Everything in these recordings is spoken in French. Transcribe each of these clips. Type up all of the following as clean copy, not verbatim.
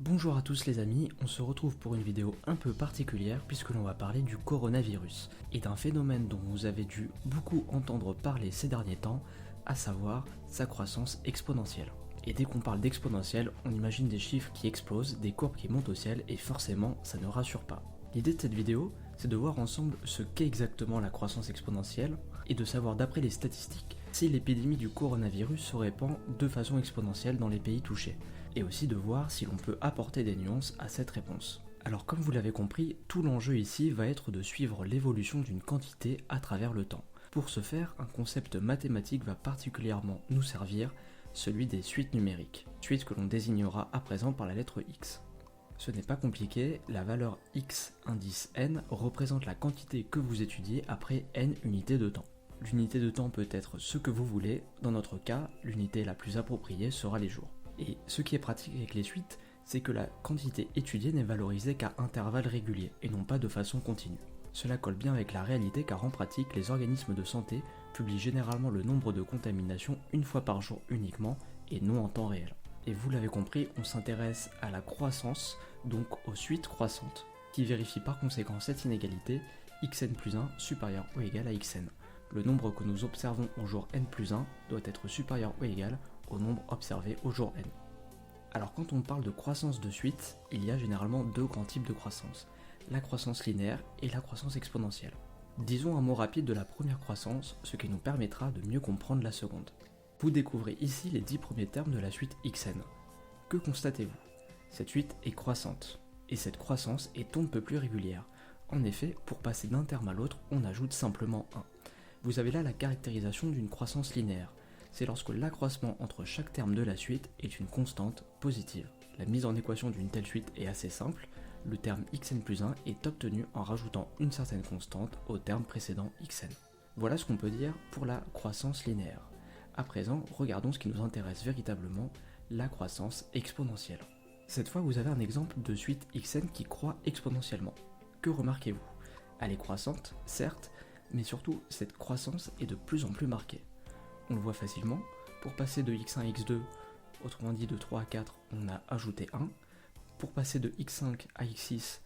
Bonjour à tous les amis, on se retrouve pour une vidéo un peu particulière puisque l'on va parler du coronavirus et d'un phénomène dont vous avez dû beaucoup entendre parler ces derniers temps, à savoir sa croissance exponentielle. Et dès qu'on parle d'exponentielle, on imagine des chiffres qui explosent, des courbes qui montent au ciel et forcément ça ne rassure pas. L'idée de cette vidéo, c'est de voir ensemble ce qu'est exactement la croissance exponentielle et de savoir d'après les statistiques si l'épidémie du coronavirus se répand de façon exponentielle dans les pays touchés, et aussi de voir si l'on peut apporter des nuances à cette réponse. Alors comme vous l'avez compris, tout l'enjeu ici va être de suivre l'évolution d'une quantité à travers le temps. Pour ce faire, un concept mathématique va particulièrement nous servir, celui des suites numériques, suites que l'on désignera à présent par la lettre X. Ce n'est pas compliqué, la valeur X indice n représente la quantité que vous étudiez après n unités de temps. L'unité de temps peut être ce que vous voulez, dans notre cas, l'unité la plus appropriée sera les jours. Et ce qui est pratique avec les suites, c'est que la quantité étudiée n'est valorisée qu'à intervalles réguliers et non pas de façon continue. Cela colle bien avec la réalité car en pratique, les organismes de santé publient généralement le nombre de contaminations une fois par jour uniquement et non en temps réel. Et vous l'avez compris, on s'intéresse à la croissance, donc aux suites croissantes, qui vérifient par conséquent cette inégalité xn plus 1 supérieur ou égal à xn. Le nombre que nous observons au jour n plus 1 doit être supérieur ou égal au nombre observé au jour n. Alors quand on parle de croissance de suite, il y a généralement deux grands types de croissance, la croissance linéaire et la croissance exponentielle. Disons un mot rapide de la première croissance, ce qui nous permettra de mieux comprendre la seconde. Vous découvrez ici les 10 premiers termes de la suite xn. Que constatez-vous? Cette suite est croissante, et cette croissance est on ne peut plus régulière. En effet, pour passer d'un terme à l'autre, on ajoute simplement 1. Vous avez là la caractérisation d'une croissance linéaire. C'est lorsque l'accroissement entre chaque terme de la suite est une constante positive. La mise en équation d'une telle suite est assez simple. Le terme xn plus 1 est obtenu en rajoutant une certaine constante au terme précédent xn. Voilà ce qu'on peut dire pour la croissance linéaire. À présent, regardons ce qui nous intéresse véritablement, la croissance exponentielle. Cette fois, vous avez un exemple de suite xn qui croît exponentiellement. Que remarquez-vous? Elle est croissante, certes, mais surtout, cette croissance est de plus en plus marquée. On le voit facilement, pour passer de x1 à x2, autrement dit de 3 à 4, on a ajouté 1. Pour passer de x5 à x6,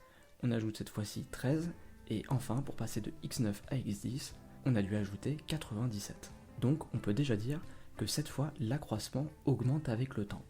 on ajoute cette fois-ci 13. Et enfin, pour passer de x9 à x10, on a dû ajouter 97. Donc, on peut déjà dire que cette fois, l'accroissement augmente avec le temps.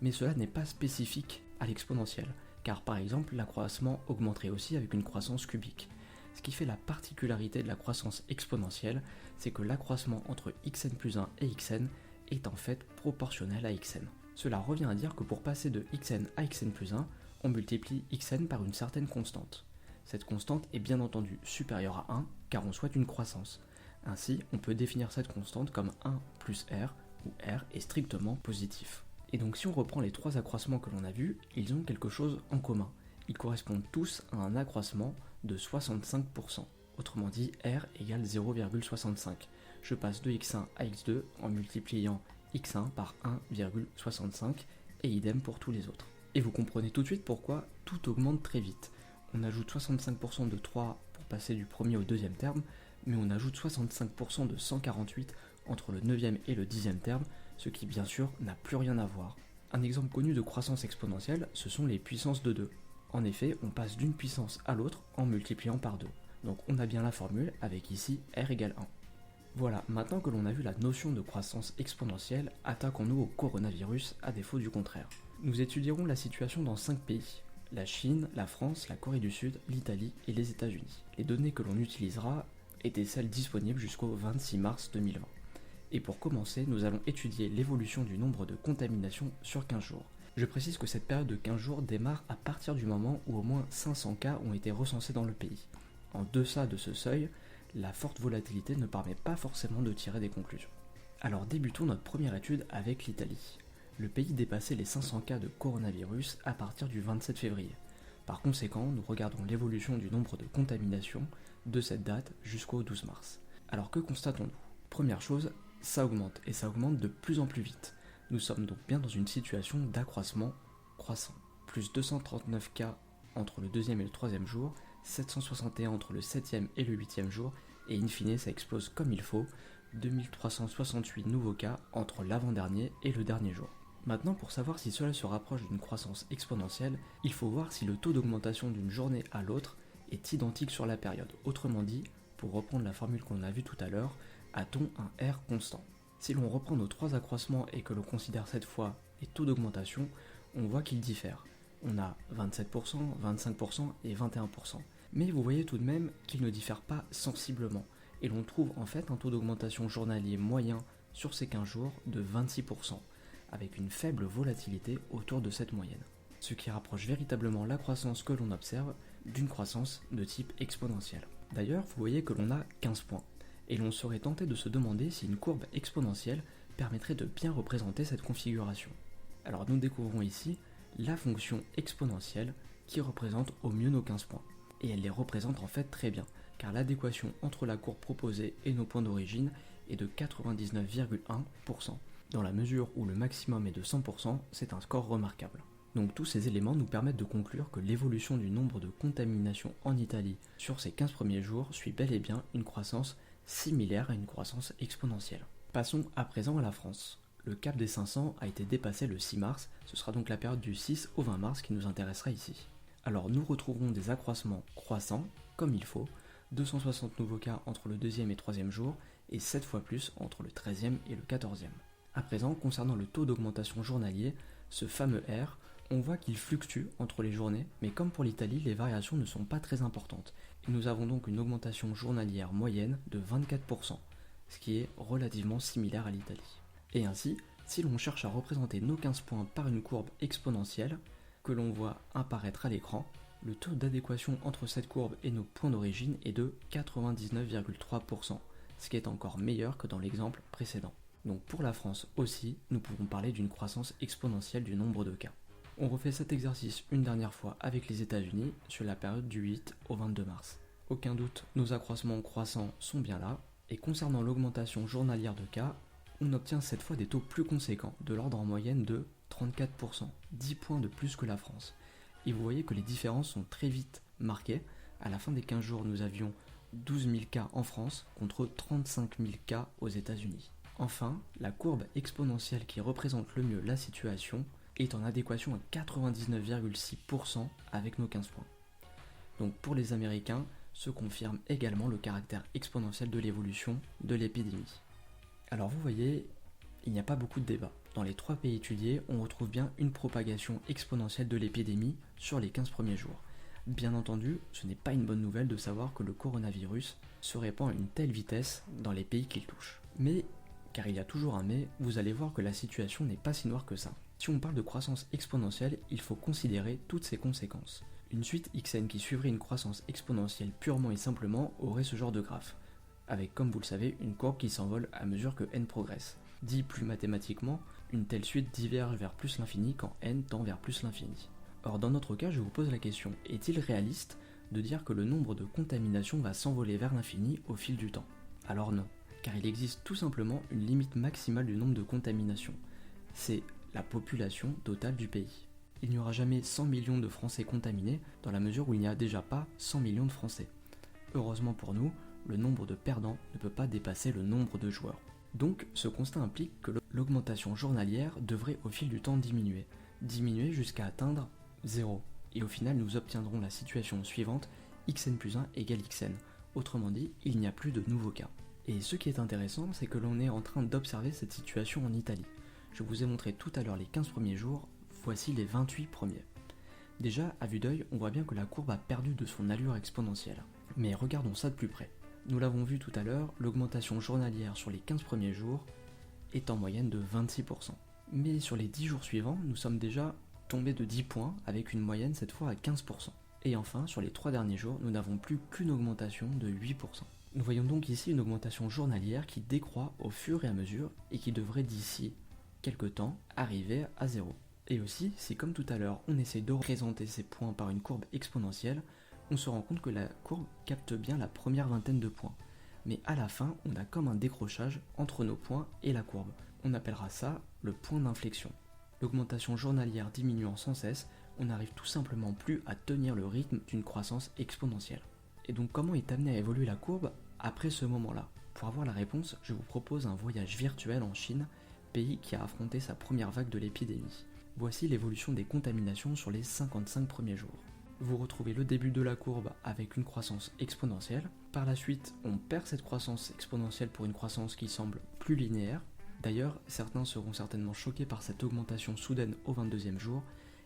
Mais cela n'est pas spécifique à l'exponentielle, car par exemple, l'accroissement augmenterait aussi avec une croissance cubique. Ce qui fait la particularité de la croissance exponentielle, c'est que l'accroissement entre xn plus 1 et xn est en fait proportionnel à xn. Cela revient à dire que pour passer de xn à xn plus 1, on multiplie xn par une certaine constante. Cette constante est bien entendu supérieure à 1 car on souhaite une croissance. Ainsi, on peut définir cette constante comme 1 plus r, où r est strictement positif. Et donc si on reprend les trois accroissements que l'on a vus, ils ont quelque chose en commun. Ils correspondent tous à un accroissement de 65%. Autrement dit, R égale 0,65. Je passe de x1 à x2 en multipliant x1 par 1,65 et idem pour tous les autres. Et vous comprenez tout de suite pourquoi tout augmente très vite. On ajoute 65% de 3 pour passer du premier au deuxième terme, mais on ajoute 65% de 148 entre le 9e et le 10e terme, ce qui bien sûr n'a plus rien à voir. Un exemple connu de croissance exponentielle, ce sont les puissances de 2. En effet, on passe d'une puissance à l'autre en multipliant par 2. Donc on a bien la formule avec ici r égale 1. Voilà, maintenant que l'on a vu la notion de croissance exponentielle, attaquons-nous au coronavirus à défaut du contraire. Nous étudierons la situation dans 5 pays, la Chine, la France, la Corée du Sud, l'Italie et les États-Unis. Les données que l'on utilisera étaient celles disponibles jusqu'au 26 mars 2020. Et pour commencer, nous allons étudier l'évolution du nombre de contaminations sur 15 jours. Je précise que cette période de 15 jours démarre à partir du moment où au moins 500 cas ont été recensés dans le pays. En deçà de ce seuil, la forte volatilité ne permet pas forcément de tirer des conclusions. Alors débutons notre première étude avec l'Italie. Le pays dépassait les 500 cas de coronavirus à partir du 27 février. Par conséquent, nous regardons l'évolution du nombre de contaminations de cette date jusqu'au 12 mars. Alors que constatons-nous? Première chose, ça augmente et ça augmente de plus en plus vite. Nous sommes donc bien dans une situation d'accroissement croissant. Plus 239 cas entre le 2e et le 3e jour, 761 entre le 7e et le 8e jour, et in fine ça explose comme il faut, 2368 nouveaux cas entre l'avant-dernier et le dernier jour. Maintenant, pour savoir si cela se rapproche d'une croissance exponentielle, il faut voir si le taux d'augmentation d'une journée à l'autre est identique sur la période. Autrement dit, pour reprendre la formule qu'on a vue tout à l'heure, a-t-on un R constant? Si l'on reprend nos trois accroissements et que l'on considère cette fois les taux d'augmentation, on voit qu'ils diffèrent. On a 27%, 25% et 21%. Mais vous voyez tout de même qu'ils ne diffèrent pas sensiblement. Et l'on trouve en fait un taux d'augmentation journalier moyen sur ces 15 jours de 26%, avec une faible volatilité autour de cette moyenne. Ce qui rapproche véritablement la croissance que l'on observe d'une croissance de type exponentiel. D'ailleurs, vous voyez que l'on a 15 points, et l'on serait tenté de se demander si une courbe exponentielle permettrait de bien représenter cette configuration. Alors nous découvrons ici la fonction exponentielle qui représente au mieux nos 15 points. Et elle les représente en fait très bien, car l'adéquation entre la courbe proposée et nos points d'origine est de 99,1%. Dans la mesure où le maximum est de 100%, c'est un score remarquable. Donc tous ces éléments nous permettent de conclure que l'évolution du nombre de contaminations en Italie sur ces 15 premiers jours suit bel et bien une croissance similaire à une croissance exponentielle. Passons à présent à la France. Le cap des 500 a été dépassé le 6 mars, ce sera donc la période du 6 au 20 mars qui nous intéressera ici. Alors nous retrouverons des accroissements croissants, comme il faut, 260 nouveaux cas entre le 2e et 3e jour, et 7 fois plus entre le 13e et le 14e. À présent, concernant le taux d'augmentation journalier, ce fameux R, on voit qu'il fluctue entre les journées, mais comme pour l'Italie, les variations ne sont pas très importantes, et nous avons donc une augmentation journalière moyenne de 24%, ce qui est relativement similaire à l'Italie. Et ainsi, si l'on cherche à représenter nos 15 points par une courbe exponentielle, que l'on voit apparaître à l'écran, le taux d'adéquation entre cette courbe et nos points d'origine est de 99,3%, ce qui est encore meilleur que dans l'exemple précédent. Donc pour la France aussi, nous pouvons parler d'une croissance exponentielle du nombre de cas. On refait cet exercice une dernière fois avec les États-Unis sur la période du 8 au 22 mars. Aucun doute, nos accroissements croissants sont bien là, et concernant l'augmentation journalière de cas, on obtient cette fois des taux plus conséquents, de l'ordre en moyenne de 34%, 10 points de plus que la France. Et vous voyez que les différences sont très vite marquées. À la fin des 15 jours, nous avions 12 000 cas en France contre 35 000 cas aux États-Unis. Enfin, la courbe exponentielle qui représente le mieux la situation est en adéquation à 99,6% avec nos 15 points. Donc pour les Américains, se confirme également le caractère exponentiel de l'évolution de l'épidémie. Alors vous voyez, il n'y a pas beaucoup de débat. Dans les 3 pays étudiés, on retrouve bien une propagation exponentielle de l'épidémie sur les 15 premiers jours. Bien entendu, ce n'est pas une bonne nouvelle de savoir que le coronavirus se répand à une telle vitesse dans les pays qu'il touche. Mais, car il y a toujours un mais, vous allez voir que la situation n'est pas si noire que ça. Si on parle de croissance exponentielle, il faut considérer toutes ses conséquences. Une suite xn qui suivrait une croissance exponentielle purement et simplement aurait ce genre de graphe, avec, comme vous le savez, une courbe qui s'envole à mesure que n progresse. Dit plus mathématiquement, une telle suite diverge vers plus l'infini quand n tend vers plus l'infini. Or dans notre cas, je vous pose la question, est-il réaliste de dire que le nombre de contaminations va s'envoler vers l'infini au fil du temps? Alors non, car il existe tout simplement une limite maximale du nombre de contaminations. C'est la population totale du pays. Il n'y aura jamais 100 millions de Français contaminés dans la mesure où il n'y a déjà pas 100 millions de Français. Heureusement pour nous, le nombre de perdants ne peut pas dépasser le nombre de joueurs. Donc ce constat implique que l'augmentation journalière devrait au fil du temps diminuer jusqu'à atteindre 0. Et au final nous obtiendrons la situation suivante, xn plus 1 égale xn. Autrement dit, il n'y a plus de nouveaux cas. Et ce qui est intéressant, c'est que l'on est en train d'observer cette situation en Italie. Je vous ai montré tout à l'heure les 15 premiers jours, voici les 28 premiers. Déjà, à vue d'œil, on voit bien que la courbe a perdu de son allure exponentielle. Mais regardons ça de plus près. Nous l'avons vu tout à l'heure, l'augmentation journalière sur les 15 premiers jours est en moyenne de 26%. Mais sur les 10 jours suivants, nous sommes déjà tombés de 10 points avec une moyenne cette fois à 15%. Et enfin, sur les 3 derniers jours, nous n'avons plus qu'une augmentation de 8%. Nous voyons donc ici une augmentation journalière qui décroît au fur et à mesure et qui devrait d'ici quelque temps arriver à 0. Et aussi, si comme tout à l'heure, on essaie de représenter ces points par une courbe exponentielle, on se rend compte que la courbe capte bien la première vingtaine de points. Mais à la fin, on a comme un décrochage entre nos points et la courbe. On appellera ça le point d'inflexion. L'augmentation journalière diminuant sans cesse, on n'arrive tout simplement plus à tenir le rythme d'une croissance exponentielle. Et donc comment est amenée à évoluer la courbe après ce moment-là? Pour avoir la réponse, je vous propose un voyage virtuel en Chine pays qui a affronté sa première vague de l'épidémie. Voici l'évolution des contaminations sur les 55 premiers jours. Vous retrouvez le début de la courbe avec une croissance exponentielle. Par la suite, on perd cette croissance exponentielle pour une croissance qui semble plus linéaire. D'ailleurs, certains seront certainement choqués par cette augmentation soudaine au 22e jour.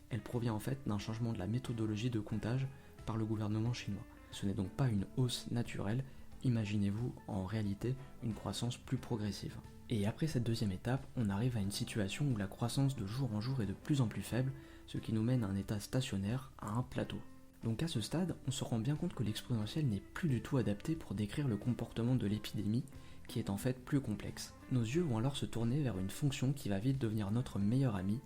Elle provient en fait d'un changement de la méthodologie de comptage par le gouvernement chinois. Ce n'est donc pas une hausse naturelle, imaginez-vous en réalité une croissance plus progressive. Et après cette deuxième étape, on arrive à une situation où la croissance de jour en jour est de plus en plus faible, ce qui nous mène à un état stationnaire, à un plateau. Donc à ce stade, on se rend bien compte que l'exponentielle n'est plus du tout adapté pour décrire le comportement de l'épidémie, qui est en fait plus complexe. Nos yeux vont alors se tourner vers une fonction qui va vite devenir notre meilleur ami,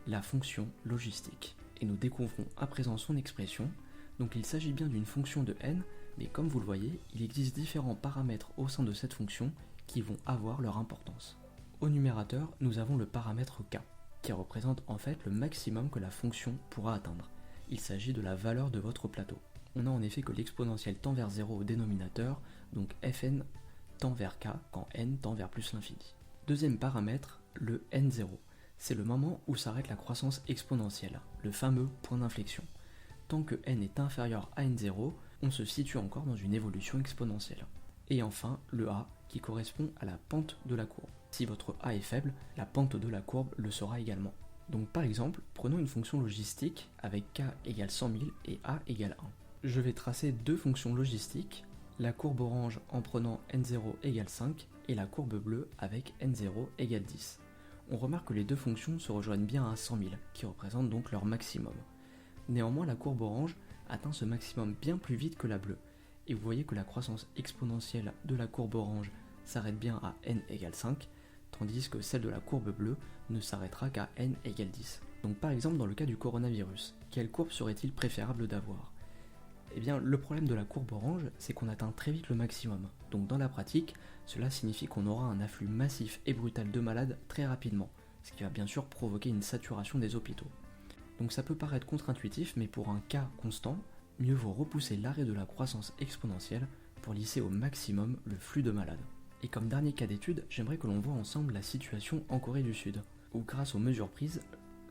la fonction logistique. Et nous découvrons à présent son expression. Donc il s'agit bien d'une fonction de n, mais comme vous le voyez, il existe différents paramètres au sein de cette fonction qui vont avoir leur importance. Au numérateur, nous avons le paramètre k, qui représente en fait le maximum que la fonction pourra atteindre. Il s'agit de la valeur de votre plateau. On a en effet que l'exponentielle tend vers 0 au dénominateur, donc fn tend vers k quand n tend vers plus l'infini. Deuxième paramètre, le n0. C'est le moment où s'arrête la croissance exponentielle, le fameux point d'inflexion. Tant que n est inférieur à n0, on se situe encore dans une évolution exponentielle. Et enfin, le a, qui correspond à la pente de la courbe. Si votre a est faible, la pente de la courbe le sera également. Donc par exemple, prenons une fonction logistique avec k égale 100 000 et a égale 1. Je vais tracer deux fonctions logistiques, la courbe orange en prenant n0 égale 5 et la courbe bleue avec n0 égale 10. On remarque que les deux fonctions se rejoignent bien à 100 000, qui représente donc leur maximum. Néanmoins, la courbe orange atteint ce maximum bien plus vite que la bleue, et vous voyez que la croissance exponentielle de la courbe orange s'arrête bien à n égale 5, tandis que celle de la courbe bleue ne s'arrêtera qu'à n égale 10. Donc par exemple dans le cas du coronavirus, quelle courbe serait-il préférable d'avoir ? Eh bien le problème de la courbe orange, c'est qu'on atteint très vite le maximum. Donc dans la pratique, cela signifie qu'on aura un afflux massif et brutal de malades très rapidement, ce qui va bien sûr provoquer une saturation des hôpitaux. Donc ça peut paraître contre-intuitif, mais pour un cas constant, mieux vaut repousser l'arrêt de la croissance exponentielle pour lisser au maximum le flux de malades. Et comme dernier cas d'étude, j'aimerais que l'on voit ensemble la situation en Corée du Sud, où grâce aux mesures prises,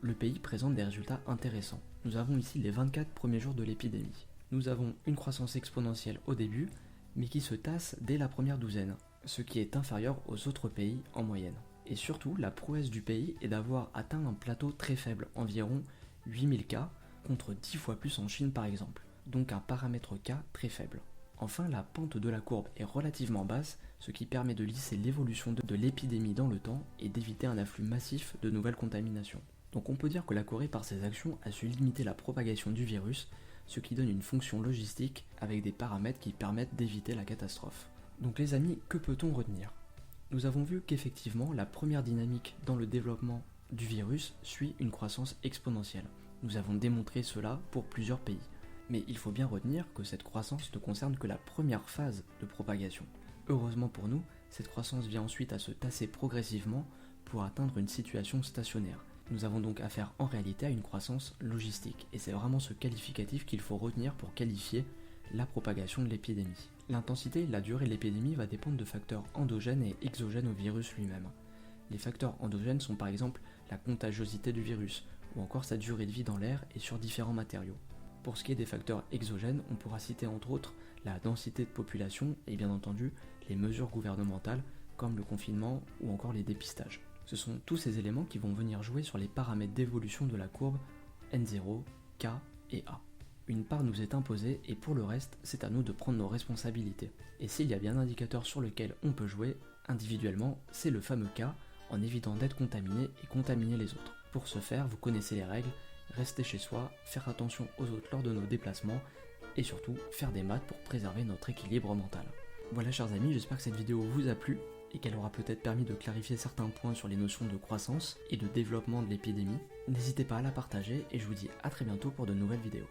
le pays présente des résultats intéressants. Nous avons ici les 24 premiers jours de l'épidémie. Nous avons une croissance exponentielle au début, mais qui se tasse dès la première douzaine, ce qui est inférieur aux autres pays en moyenne. Et surtout, la prouesse du pays est d'avoir atteint un plateau très faible, environ 8000 cas, contre 10 fois plus en Chine par exemple, donc un paramètre K très faible. Enfin, la pente de la courbe est relativement basse, ce qui permet de lisser l'évolution de l'épidémie dans le temps et d'éviter un afflux massif de nouvelles contaminations. Donc on peut dire que la Corée par ses actions a su limiter la propagation du virus, ce qui donne une fonction logistique avec des paramètres qui permettent d'éviter la catastrophe. Donc les amis, que peut-on retenir ? Nous avons vu qu'effectivement la première dynamique dans le développement du virus suit une croissance exponentielle. Nous avons démontré cela pour plusieurs pays. Mais il faut bien retenir que cette croissance ne concerne que la première phase de propagation. Heureusement pour nous, cette croissance vient ensuite à se tasser progressivement pour atteindre une situation stationnaire. Nous avons donc affaire en réalité à une croissance logistique, et c'est vraiment ce qualificatif qu'il faut retenir pour qualifier la propagation de l'épidémie. L'intensité et la durée de l'épidémie va dépendre de facteurs endogènes et exogènes au virus lui-même. Les facteurs endogènes sont par exemple la contagiosité du virus, ou encore sa durée de vie dans l'air et sur différents matériaux. Pour ce qui est des facteurs exogènes, on pourra citer entre autres la densité de population et bien entendu les mesures gouvernementales comme le confinement ou encore les dépistages. Ce sont tous ces éléments qui vont venir jouer sur les paramètres d'évolution de la courbe N0, K et A. Une part nous est imposée et pour le reste, c'est à nous de prendre nos responsabilités. Et s'il y a bien un indicateur sur lequel on peut jouer, individuellement, c'est le fameux K, en évitant d'être contaminé et contaminer les autres. Pour ce faire, vous connaissez les règles, rester chez soi, faire attention aux autres lors de nos déplacements et surtout faire des maths pour préserver notre équilibre mental. Voilà chers amis, j'espère que cette vidéo vous a plu et qu'elle aura peut-être permis de clarifier certains points sur les notions de croissance et de développement de l'épidémie. N'hésitez pas à la partager et je vous dis à très bientôt pour de nouvelles vidéos.